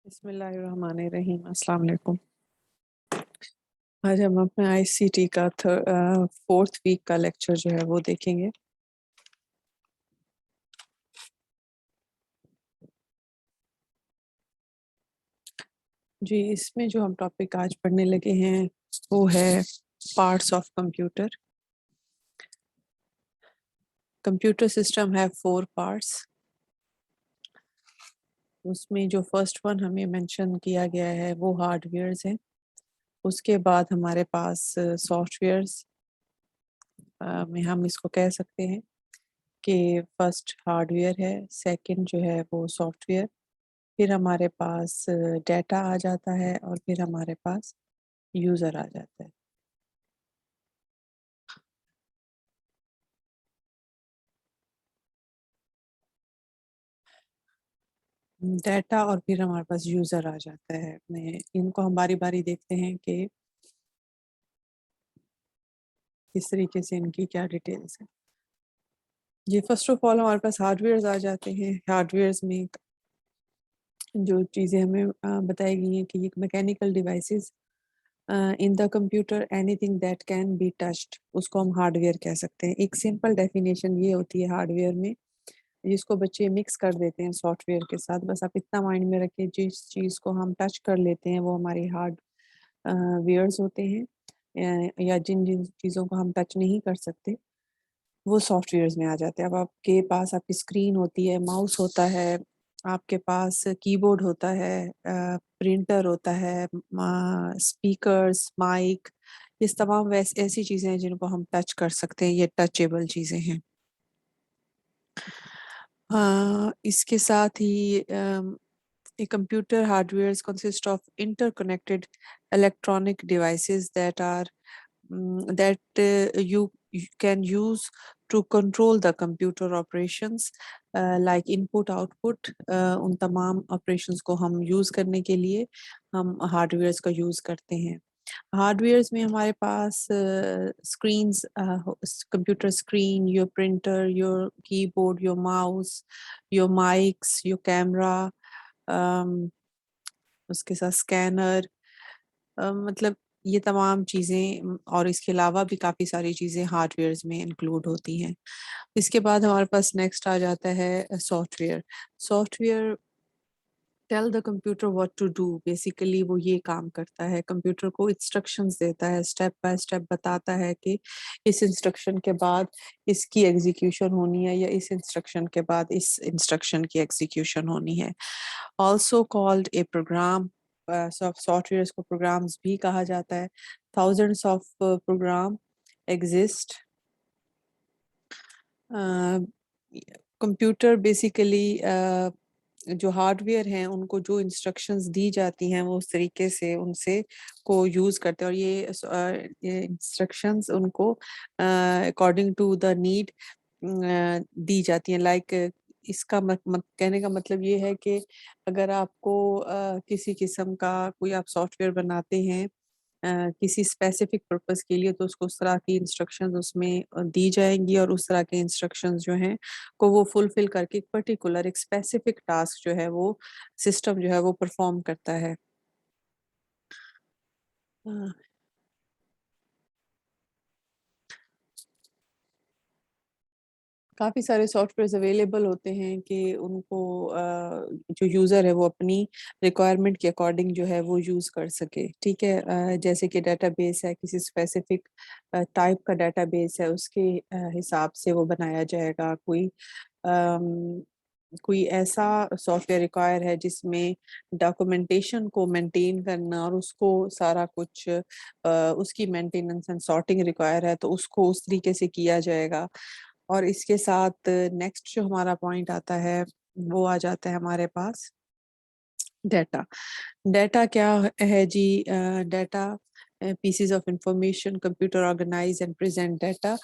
बिस्मिल्लाहिर्रहमानिर्रहीम। अस्सलाम वालेकुम। आज हम अपने आईसीटी का 4th वीक का लेक्चर जो है वो देखेंगे। जी, इसमें जो हम टॉपिक आज पढ़ने लगे हैं वो है parts of computer. Computer system है 4 पार्ट्स। उसमें जो फर्स्ट वन हमें मेंशन किया गया है वो हार्डवेयर्स है। उसके बाद हमारे पास सॉफ्टवेयर्स में हम इसको कह सकते हैं कि फर्स्ट हार्डवेयर है, सेकंड जो है वो सॉफ्टवेयर, फिर हमारे पास डेटा आ जाता है और फिर हमारे पास यूज़र आ जाता है। डेटा और फिर हमारे पास यूज़र आ जाता है। मैं इनको हम बारी-बारी देखते हैं कि किस तरीके से इनकी क्या डिटेल्स है। ये फर्स्ट ऑफ ऑल हमारे पास हार्डवेयर्स आ जाते हैं। हार्डवेयर्स में जो चीज़ें हमें बताई गई हैं कि ये mechanical devices in the computer anything that can be touched, उसको हम हार्डवेयर कह सकते हैं। एक सिंपल डेफिनेशन ये होती है हार्डवेयर में, जिसको बच्चे मिक्स कर देते हैं सॉफ्टवेयर के साथ। बस आप इतना माइंड में रखें, जिस चीज़ को हम टच कर लेते हैं वो हमारी हार्ड वेयर्स होते हैं, या जिन जिन चीज़ों को हम टच नहीं कर सकते वो सॉफ्टवेयर्स में आ जाते हैं। अब आपके पास आपकी स्क्रीन होती है, माउस होता है, आपके पास कीबोर्ड होता है, प्रिंटर होता है, स्पीकर्स, माइक, इस तमाम ऐसी चीज़ें हैं जिनको हम टच कर सकते हैं। ये टचेबल चीज़ें हैं। इसके साथ ही a computer hardware consists of interconnected electronic devices that are you can use to control the computer operations, like input output। उन तमाम operations को हम use करने के लिए हम hardwares का use करते हैं। हार्डवेयर्स में हमारे पास screens, computer screen, your printer, your keyboard, your mouse, your mics, your camera, उसके साथ स्कैनर, मतलब ये तमाम चीज़ें और इसके अलावा भी काफ़ी सारी चीज़ें हार्डवेयर्स में इंक्लूड होती हैं। इसके बाद हमारे पास नेक्स्ट आ जाता है software. Software tell the computer what to do. Basically वो ये काम करता है, कंप्यूटर को इंस्ट्रक्शंस देता है, स्टेप बाय स्टेप बताता है कि इस इंस्ट्रक्शन के बाद इसकी एग्जीक्यूशन होनी है या इस इंस्ट्रक्शन के बाद इस इंस्ट्रक्शन की एग्जीक्यूशन होनी है। Also called a program. Software को प्रोग्राम्स भी कहा जाता है। Thousands of program exist. Computer basically जो हार्डवेयर हैं उनको जो इंस्ट्रक्शंस दी जाती हैं वो उस तरीके से उनसे को यूज़ करते हैं, और ये इंस्ट्रक्शंस उनको अकॉर्डिंग टू द नीड दी जाती हैं। लाइक इसका कहने का मतलब ये है कि अगर आपको किसी किस्म का कोई आप सॉफ्टवेयर बनाते हैं किसी स्पेसिफिक पर्पस के लिए, तो उसको उस तरह की इंस्ट्रक्शंस उसमें दी जाएंगी और उस तरह के इंस्ट्रक्शंस जो हैं को वो फुलफिल करके एक पर्टिकुलर एक स्पेसिफिक टास्क जो है वो सिस्टम जो है वो परफॉर्म करता है। अ, काफ़ी सारे सॉफ्टवेयर्स अवेलेबल होते हैं कि उनको जो यूज़र है वो अपनी रिक्वायरमेंट के अकॉर्डिंग जो है वो यूज़ कर सके। ठीक है, जैसे कि डेटाबेस है, किसी स्पेसिफिक टाइप का डेटाबेस है, उसके हिसाब से वो बनाया जाएगा। अम, कोई ऐसा सॉफ्टवेयर रिक्वायर है जिसमें डॉक्यूमेंटेशन को मेंटेन करना और उसको सारा कुछ उसकी मेंटेनेंस एंड सॉर्टिंग रिक्वायर है, तो उसको उस तरीके से किया जाएगा। और इसके साथ नेक्स्ट जो हमारा पॉइंट आता है वो आ जाता है हमारे पास डेटा। डेटा क्या है जी? Data pieces of information, computer organize and present data.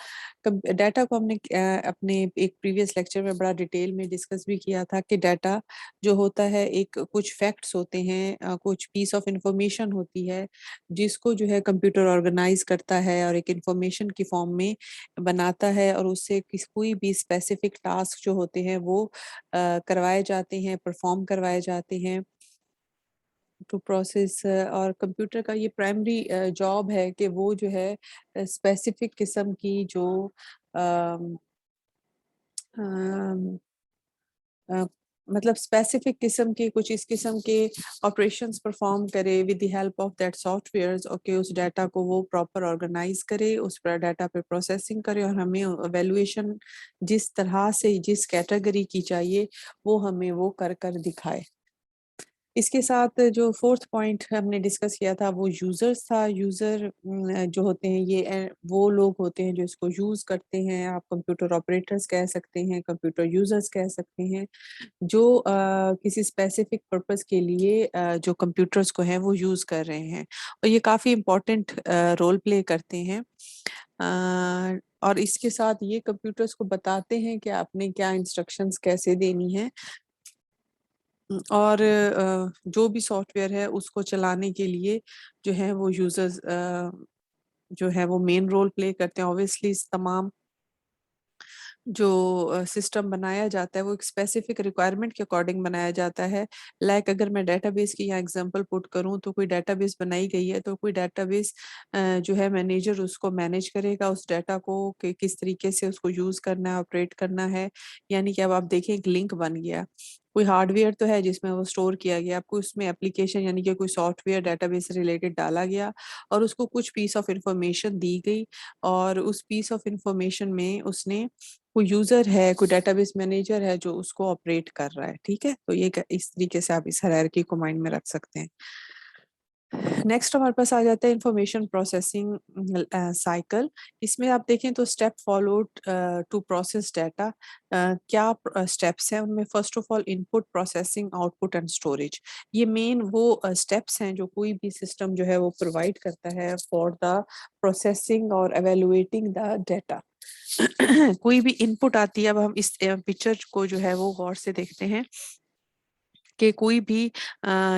Data को हमने अपने एक प्रीवियस लेक्चर में बड़ा डिटेल में डिस्कस भी किया था कि डेटा जो होता है एक कुछ फैक्ट्स होते हैं, कुछ पीस ऑफ इंफॉर्मेशन होती है जिसको जो है कंप्यूटर ऑर्गेनाइज करता है और एक इंफॉर्मेशन की फॉर्म में बनाता है, और उससे कोई भी स्पेसिफिक टास्क जो होते हैं वो करवाए जाते हैं, परफॉर्म करवाए जाते हैं। टू प्रोसेस, और कंप्यूटर का ये प्राइमरी जॉब है कि वो जो है स्पेसिफिक किस्म की जो अम, अम, अ, मतलब स्पेसिफिक किस्म के कुछ इस किस्म के ऑपरेशंस परफॉर्म करे with the help of that softwares. Okay, उस डाटा को वो प्रॉपर ऑर्गेनाइज करे, उस पर डाटा पे प्रोसेसिंग करे और हमें एवेल्युएशन जिस तरह से जिस कैटेगरी की चाहिए वो हमें वो कर कर दिखाए। इसके साथ जो फोर्थ पॉइंट हमने डिस्कस किया था वो यूजर्स था। यूजर जो होते हैं ये वो लोग होते हैं जो इसको यूज करते हैं। आप कंप्यूटर ऑपरेटर्स कह सकते हैं, कंप्यूटर यूजर्स कह सकते हैं, जो किसी स्पेसिफिक पर्पस के लिए जो कंप्यूटर्स को है वो यूज कर रहे हैं, और ये काफी इम्पोर्टेंट रोल प्ले करते हैं। और इसके साथ ये कंप्यूटर्स को बताते हैं कि आपने क्या इंस्ट्रक्शंस कैसे देनी है, और जो भी सॉफ्टवेयर है उसको चलाने के लिए जो है वो यूजर्स जो है वो मेन रोल प्ले करते हैं। ऑब्वियसली इस तमाम जो सिस्टम बनाया जाता है वो एक स्पेसिफिक रिक्वायरमेंट के अकॉर्डिंग बनाया जाता है। लाइक अगर मैं डेटाबेस की यहाँ एग्जांपल पुट करूँ तो कोई डेटाबेस बनाई गई है तो कोई डेटाबेस जो है मैनेजर उसको मैनेज करेगा, उस डाटा को कि किस तरीके से उसको यूज करना है, ऑपरेट करना है। यानी कि अब आप देखें एक लिंक बन गया, कोई हार्डवेयर तो है जिसमें वो स्टोर किया गया, आपको उसमें एप्लीकेशन यानी कि कोई सॉफ्टवेयर डेटाबेस से रिलेटेड डाला गया और उसको कुछ पीस ऑफ इंफॉर्मेशन दी गई, और उस पीस ऑफ इंफॉर्मेशन में उसने कोई यूजर है, कोई डेटाबेस मैनेजर है जो उसको ऑपरेट कर रहा है। ठीक है, तो ये इस तरीके से आप इस हायरार्की को माइंड में रख सकते हैं। नेक्स्ट हमारे पास आ जाता है इंफॉर्मेशन प्रोसेसिंग साइकिल। इसमें आप देखें तो step followed to process data. क्या स्टेप्स हैं उनमें? First of all input, processing, output and storage. ये मेन वो स्टेप्स हैं जो कोई भी सिस्टम जो है वो प्रोवाइड करता है फॉर द प्रोसेसिंग और एवेलुएटिंग द डाटा। कोई भी इनपुट आती है, अब हम इस पिक्चर को जो है वो गौर से देखते हैं कि कोई भी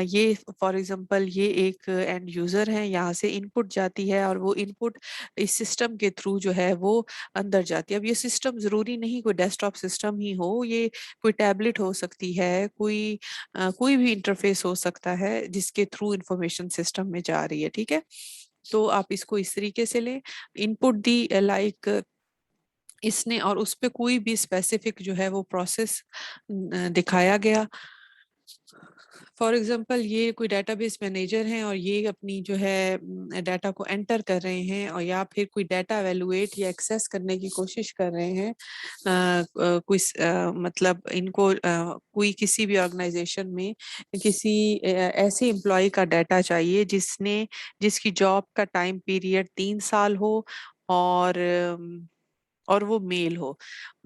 ये फॉर एग्जांपल ये एक एंड यूजर है, यहाँ से इनपुट जाती है और वो इनपुट इस सिस्टम के थ्रू जो है वो अंदर जाती है। अब ये सिस्टम जरूरी नहीं कोई डेस्कटॉप सिस्टम ही हो, ये कोई टैबलेट हो सकती है, कोई भी इंटरफेस हो सकता है जिसके थ्रू इंफॉर्मेशन सिस्टम में जा रही है। ठीक है, तो आप इसको इस तरीके से लें, इनपुट दी लाइक इसने, और उस पे कोई भी स्पेसिफिक जो है वो प्रोसेस दिखाया गया। फॉर एग्जांपल ये कोई डेटाबेस मैनेजर हैं और ये अपनी जो है डाटा को एंटर कर रहे हैं, और या फिर कोई डाटा एवेलुएट या एक्सेस करने की कोशिश कर रहे हैं। मतलब इनको कोई किसी भी ऑर्गेनाइजेशन में किसी ऐसे एम्प्लॉय का डाटा चाहिए जिसकी जॉब का टाइम पीरियड 3 साल हो, और और वो मेल हो।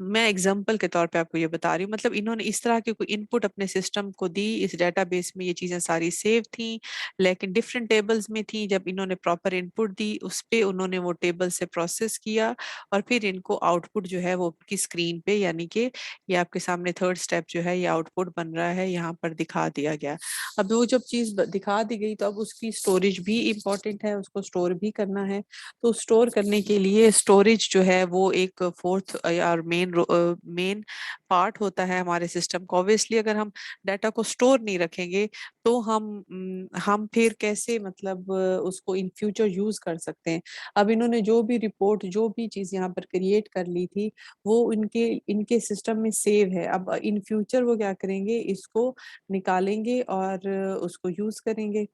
मैं एग्जांपल के तौर पे आपको ये बता रही हूँ, मतलब इन्होंने इस तरह के कोई इनपुट अपने सिस्टम को दी, इस डेटाबेस में ये चीजें सारी सेव थी लेकिन डिफरेंट टेबल्स में थी। जब इन्होंने प्रॉपर इनपुट दी उस पे उन्होंने वो टेबल से प्रोसेस किया और फिर इनको आउटपुट जो है वो की स्क्रीन पे, यानी कि ये आपके सामने थर्ड स्टेप जो है ये आउटपुट बन रहा है, यहाँ पर दिखा दिया गया। अब वो जब चीज दिखा दी गई तो अब उसकी स्टोरेज भी इम्पोर्टेंट है, उसको स्टोर भी करना है। तो स्टोर करने के लिए स्टोरेज जो है वो एक फोर्थ और मेन पार्ट होता है हमारे सिस्टम को। ऑब्वियसली अगर हम डाटा को स्टोर नहीं रखेंगे तो हम फिर कैसे मतलब उसको इन फ्यूचर यूज कर सकते हैं। अब इन्होंने जो भी रिपोर्ट जो भी चीज यहाँ पर क्रिएट कर ली थी वो इनके इनके सिस्टम में सेव है। अब इन फ्यूचर वो क्या करेंगे, इसको निकालेंगे और उसको यूज करेंगे।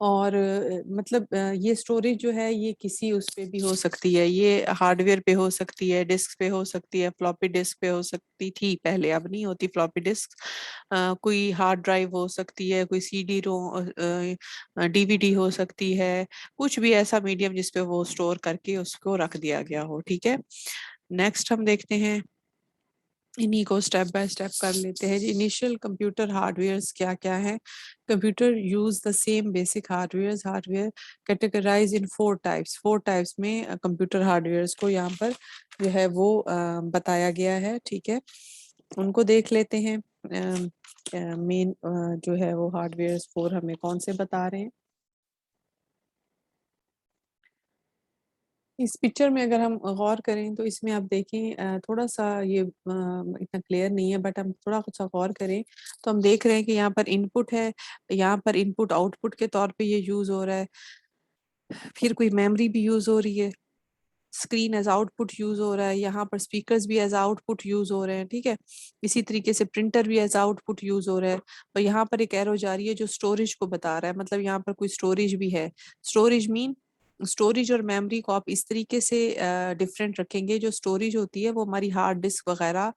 और मतलब ये स्टोरेज जो है ये किसी उस पे भी हो सकती है, ये हार्डवेयर पे हो सकती है, डिस्क पे हो सकती है, फ्लॉपी डिस्क पे हो सकती थी पहले, अब नहीं होती फ्लॉपी डिस्क। कोई हार्ड ड्राइव हो सकती है, कोई सीडी रो डीवीडी हो सकती है, कुछ भी ऐसा मीडियम जिसपे वो स्टोर करके उसको रख दिया गया हो। ठीक है, नेक्स्ट हम देखते हैं, इन्हीं को स्टेप बाय स्टेप कर लेते हैं। इनिशियल कंप्यूटर हार्डवेयर्स क्या क्या है? Computer use the same basic hardwares. Hardware categorise in four types में कंप्यूटर हार्डवेयर्स को यहाँ पर जो है वो बताया गया है। ठीक है, उनको देख लेते हैं। मेन जो है वो हार्डवेयर्स फोर हमें कौन से बता रहे हैं। इस पिक्चर में अगर हम गौर करें तो इसमें आप देखें थोड़ा सा ये इतना क्लियर नहीं है, बट हम थोड़ा सा गौर करें तो हम देख रहे हैं कि यहाँ पर इनपुट है, यहाँ पर इनपुट आउटपुट के तौर पे ये यूज हो रहा है, फिर कोई मेमोरी भी यूज हो रही है, स्क्रीन एज आउटपुट यूज हो रहा है, यहाँ पर स्पीकर्स भी एज आउटपुट यूज हो रहे हैं, ठीक है। इसी तरीके से प्रिंटर भी एज आउटपुट यूज हो रहा है, और यहाँ पर एक एरो जा रही है जो स्टोरेज को बता रहा है, मतलब यहाँ पर कोई स्टोरेज भी है। स्टोरेज मीन स्टोरेज और मेमोरी को आप इस तरीके से डिफरेंट रखेंगे। जो स्टोरेज होती है वो हमारी हार्ड डिस्क वगैरह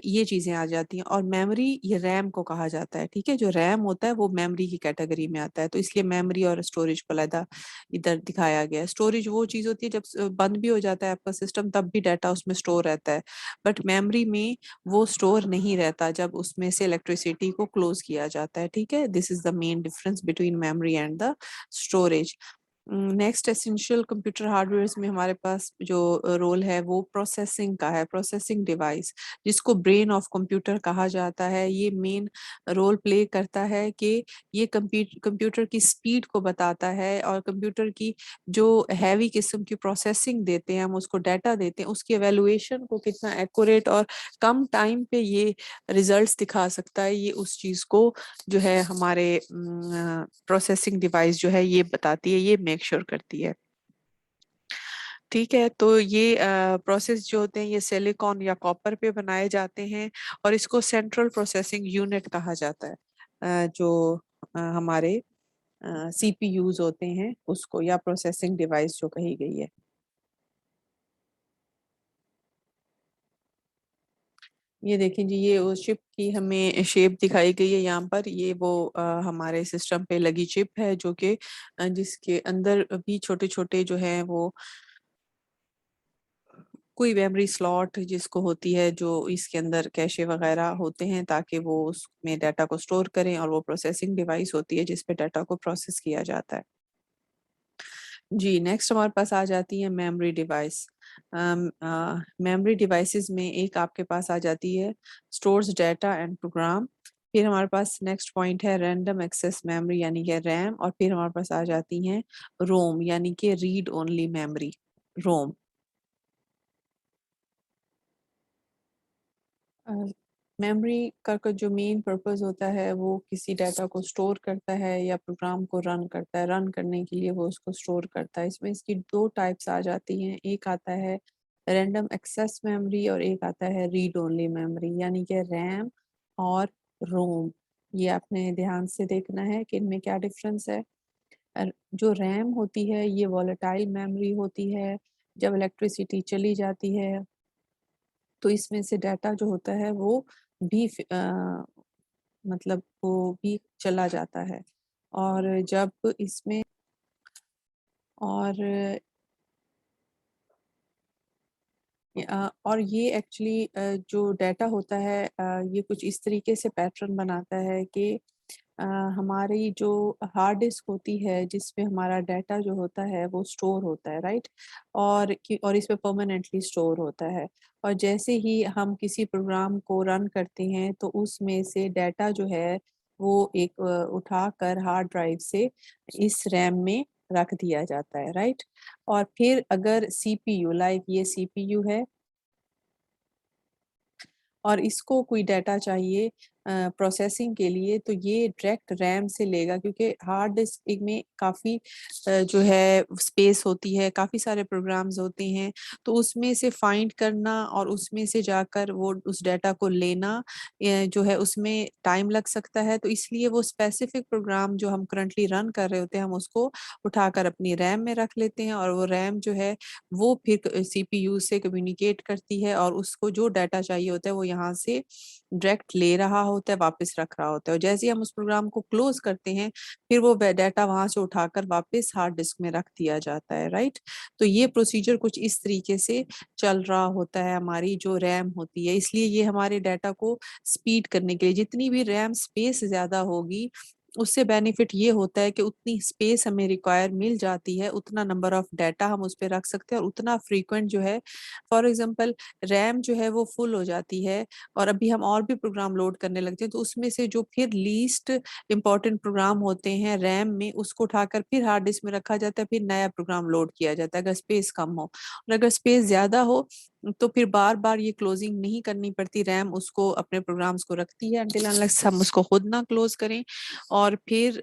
ये चीजें आ जाती हैं, और मेमोरी ये रैम को कहा जाता है, ठीक है। जो रैम होता है वो मेमोरी की कैटेगरी में आता है, तो इसलिए मेमोरी और स्टोरेज को अलग इधर दिखाया गया है। स्टोरेज वो चीज होती है जब बंद भी हो जाता है आपका सिस्टम तब भी डाटा उसमें स्टोर रहता है, बट मेमोरी में वो स्टोर नहीं रहता जब उसमें से इलेक्ट्रिसिटी को क्लोज किया जाता है, ठीक है। This is the main difference between memory and the storage. Next essential computer hardware में हमारे पास जो रोल है वो प्रोसेसिंग का है। प्रोसेसिंग डिवाइस जिसको ब्रेन ऑफ कंप्यूटर कहा जाता है, ये मेन रोल प्ले करता है कि ये कंप्यूटर की स्पीड को बताता है, और कंप्यूटर की जो हैवी किस्म की प्रोसेसिंग देते हैं हम उसको डाटा देते हैं, उसकी एवेलुएशन को कितना एक्यूरेट और कम टाइम पे ये रिजल्ट्स दिखा सकता है, ये उस चीज को जो है हमारे प्रोसेसिंग डिवाइस जो है ये बताती है, ये मेक श्योर करती है, ठीक है। तो ये प्रोसेस जो होते हैं ये सिलिकॉन या कॉपर पे बनाए जाते हैं, और इसको सेंट्रल प्रोसेसिंग यूनिट कहा जाता है। जो हमारे सीपीयूज होते हैं उसको, या प्रोसेसिंग डिवाइस जो कही गई है। ये देखें जी, ये उस चिप की हमें शेप दिखाई गई है यहाँ पर। ये वो हमारे सिस्टम पे लगी चिप है जो कि जिसके अंदर भी छोटे छोटे जो है वो कोई मेमोरी स्लॉट जिसको होती है, जो इसके अंदर कैशे वगैरह होते हैं ताकि वो उसमें डाटा को स्टोर करें, और वो प्रोसेसिंग डिवाइस होती है जिसपे डाटा को प्रोसेस किया जाता है। जी, नेक्स्ट हमारे पास आ जाती है मेमोरी डिवाइस। मेमोरी डिवाइसेस में एक आपके पास आ जाती है स्टोर्स डाटा एंड प्रोग्राम। फिर हमारे पास नेक्स्ट पॉइंट है रैंडम एक्सेस मेमोरी यानी कि रैम, और फिर हमारे पास आ जाती हैं रोम यानी कि रीड ओनली मेमोरी, रोम। मेमोरी का जो मेन पर्पस होता है वो किसी डाटा को स्टोर करता है या प्रोग्राम को रन करता है। रन करने के लिए वो उसको स्टोर करता है। इसमें इसकी दो टाइप्स आ जाती हैं, एक आता है रैंडम एक्सेस मेमोरी और एक आता है रीड ओनली मेमोरी यानी कि रैम और रोम। ये आपने ध्यान से देखना है कि इनमें क्या डिफरेंस है। जो रैम होती है ये वॉलेटाइल मेमोरी होती है। जब इलेक्ट्रिसिटी चली जाती है तो इसमें से डाटा जो होता है वो भी मतलब वो भी चला जाता है। और जब इसमें और और ये एक्चुअली जो डाटा होता है ये कुछ इस तरीके से पैटर्न बनाता है कि अ, हमारी जो हार्ड डिस्क होती है जिसमें हमारा डाटा जो होता है वो स्टोर होता है, राइट। और इसमें परमानेंटली स्टोर होता है। और जैसे ही हम किसी प्रोग्राम को रन करते हैं तो उसमें से डाटा जो है वो एक उठाकर हार्ड ड्राइव से इस रैम में रख दिया जाता है, राइट। और फिर अगर सीपीयू, लाइक ये सीपीयू है और इसको कोई डाटा चाहिए प्रोसेसिंग के लिए, तो ये डायरेक्ट रैम से लेगा, क्योंकि हार्ड डिस्क में काफ़ी जो है स्पेस होती है, काफ़ी सारे प्रोग्राम्स होते हैं, तो उसमें से फाइंड करना और उसमें से जाकर वो उस डाटा को लेना जो है उसमें टाइम लग सकता है। तो इसलिए वो स्पेसिफिक प्रोग्राम जो हम करंटली रन कर रहे होते हैं हम उसको उठाकर अपनी रैम में रख लेते हैं, और वो रैम जो है वो फिर सीपीयू से कम्युनिकेट करती है, और उसको जो डाटा चाहिए होता है वो यहाँ से डायरेक्ट ले रहा होता है, वापस रख रहा होता है। और जैसे ही हम उस प्रोग्राम को क्लोज करते हैं फिर वो डाटा वहां से उठाकर वापस हार्ड डिस्क में रख दिया जाता है, राइट। तो ये प्रोसीजर कुछ इस तरीके से चल रहा होता है हमारी जो रैम होती है। इसलिए ये हमारे डाटा को स्पीड करने के लिए, जितनी भी रैम स्पेस ज्यादा होगी उससे बेनिफिट ये होता है कि उतनी स्पेस हमें रिक्वायर मिल जाती है, उतना नंबर ऑफ डाटा हम उस पर रख सकते हैं और उतना फ्रीक्वेंट जो है, फॉर एग्जांपल रैम जो है वो फुल हो जाती है और अभी हम और भी प्रोग्राम लोड करने लगते हैं, तो उसमें से जो फिर लीस्ट इंपॉर्टेंट प्रोग्राम होते हैं रैम में, उसको उठाकर फिर हार्ड डिस्क में रखा जाता है, फिर नया प्रोग्राम लोड किया जाता है अगर स्पेस कम हो। और अगर स्पेस ज्यादा हो तो फिर बार बार ये क्लोजिंग नहीं करनी पड़ती, रैम उसको अपने प्रोग्राम्स को रखती है अनटिल अनलेस हम उसको खुद ना क्लोज करें। और फिर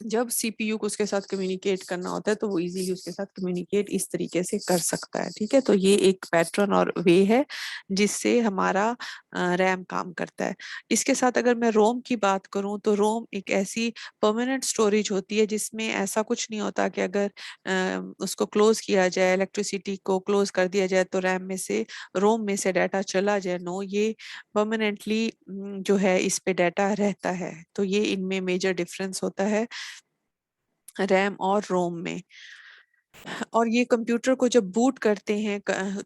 जब सीपीयू को उसके साथ कम्युनिकेट करना होता है तो वो इजीली उसके साथ कम्युनिकेट इस तरीके से कर सकता है। ठीक है, तो ये एक पैटर्न और वे है जिससे हमारा रैम काम करता है। इसके साथ अगर मैं रोम की बात करूं तो रोम एक ऐसी परमानेंट स्टोरेज होती है जिसमें ऐसा कुछ नहीं होता कि अगर उसको क्लोज किया जाए, इलेक्ट्रिसिटी को क्लोज कर दिया जाए तो रैम में से, रोम में से डाटा चला जाए। नो, ये परमानेंटली जो है इस पे डाटा रहता है। तो ये इनमें मेजर डिफरेंस होता है रैम और रोम में। और ये कंप्यूटर को जब बूट करते हैं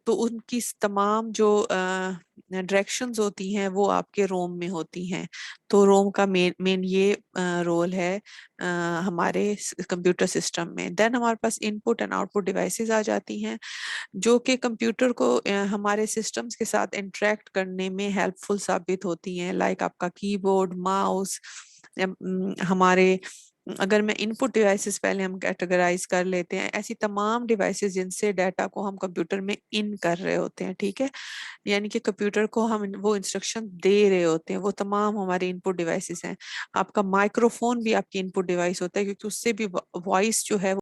तो उनकी तमाम जो डायरेक्शंस होती हैं वो आपके रोम में होती हैं। तो रोम का मेन मेन ये रोल है हमारे कंप्यूटर सिस्टम में। देन हमारे पास इनपुट एंड आउटपुट डिवाइसेस आ जाती हैं जो कि कंप्यूटर को हमारे सिस्टम्स के साथ इंटरेक्ट करने में हेल्पफुल साबित होती हैं, लाइक आपका कीबोर्ड, माउस, हमारे, अगर मैं इनपुट डिवाइसेस पहले हम कैटेगराइज कर लेते हैं, ऐसी तमाम डिवाइसेस जिनसे डाटा को हम कंप्यूटर में इन कर रहे होते हैं। ठीक है, यानी कि कंप्यूटर को हम वो इंस्ट्रक्शन दे रहे होते हैं, वो तमाम हमारे इनपुट डिवाइसेस हैं। आपका माइक्रोफोन भी आपकी इनपुट डिवाइस होता है क्योंकि उससे भी वॉइस जो है